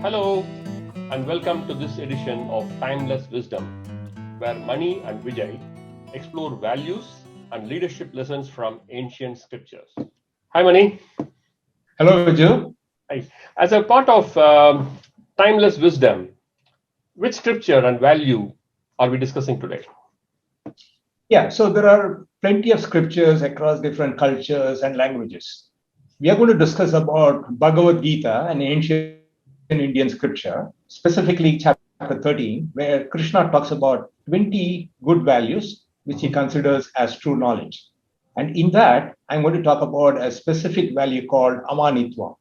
Hello, and welcome to this edition of Timeless Wisdom, where Mani and Vijay explore values and leadership lessons from ancient scriptures. Hi, Mani. Hello, Vijay. Hi. As a part of Timeless Wisdom, which scripture and value are we discussing today? Yeah, so there are plenty of scriptures across different cultures and languages. We are going to discuss about Bhagavad Gita, an ancient Indian scripture, specifically chapter 13, where Krishna talks about 20 good values, which he considers as true knowledge. And in that, I'm going to talk about a specific value called Amaanithvam.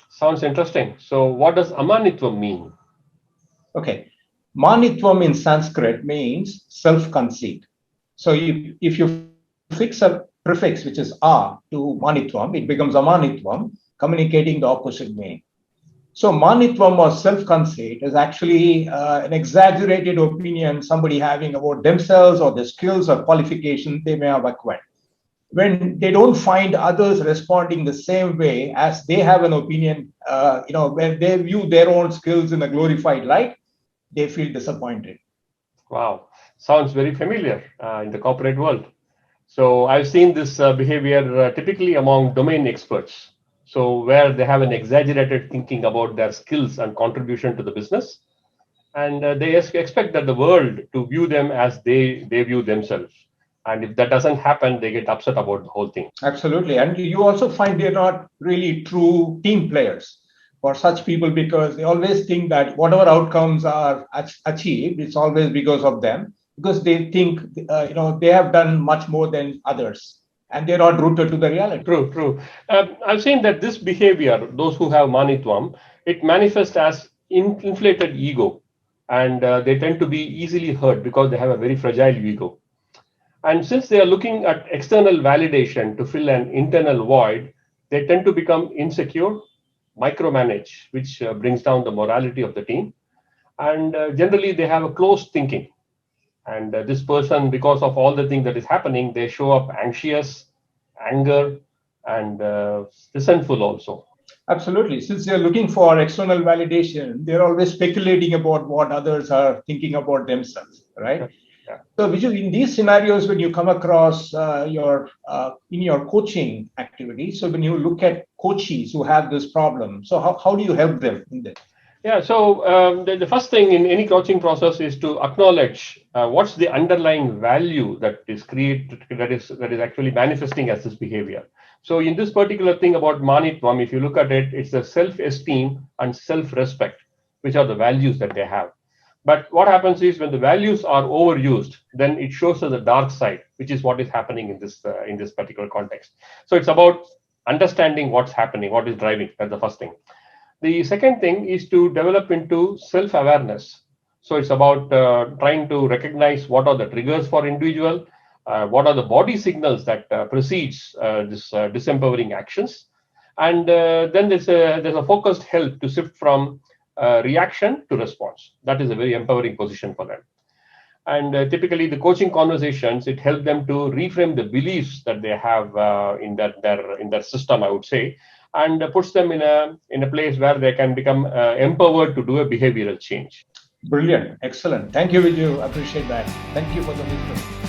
Sounds interesting. So, what does Amaanithvam mean? Okay, Manitvam in Sanskrit means self conceit. So if you fix a prefix which is a to Manitvam, it becomes Amanitvam, communicating the opposite meaning. So Manitvam or self conceit is actually an exaggerated opinion somebody having about themselves or their skills or qualifications they may have acquired. When they don't find others responding the same way as they have an opinion, when they view their own skills in a glorified light, they feel disappointed. Wow, sounds very familiar in the corporate world. So I've seen this behavior typically among domain experts. So where they have an exaggerated thinking about their skills and contribution to the business, and they expect that the world to view them as they view themselves. And if that doesn't happen, they get upset about the whole thing. Absolutely. And you also find they're not really true team players for such people because they always think that whatever outcomes are achieved, it's always because of them, because they think, they have done much more than others and they're not rooted to the reality. True. I've seen that this behavior, those who have Manitvam, it manifests as inflated ego. And they tend to be easily hurt because they have a very fragile ego. And since they are looking at external validation to fill an internal void, they tend to become insecure, micromanage, which brings down the morality of the team. And generally, they have a closed thinking. And this person, because of all the things that is happening, they show up anxious, anger, and resentful also. Absolutely. Since they're looking for external validation, they're always speculating about what others are thinking about themselves, right? Yeah. So, Vijay, in these scenarios, when you come across in your coaching activity, so when you look at coaches who have this problem, so how do you help them in this? Yeah, so the first thing in any coaching process is to acknowledge what's the underlying value that is created, that is actually manifesting as this behavior. So in this particular thing about Manitvam, if you look at it, it's the self-esteem and self-respect, which are the values that they have. But what happens is when the values are overused, then it shows us the dark side, which is what is happening in this particular context. So it's about understanding what's happening, what is driving. That's the first thing. The second thing is to develop into self-awareness. So it's about trying to recognize what are the triggers for individual, what are the body signals that precedes this disempowering actions, and then there's a focused help to shift from reaction to response. That is a very empowering position for them. And typically, the coaching conversations, it helps them to reframe the beliefs that they have in their system, I would say, and puts them in a place where they can become empowered to do a behavioral change. Brilliant. Excellent. Thank you, Vijay. Appreciate that. Thank you for the wisdom.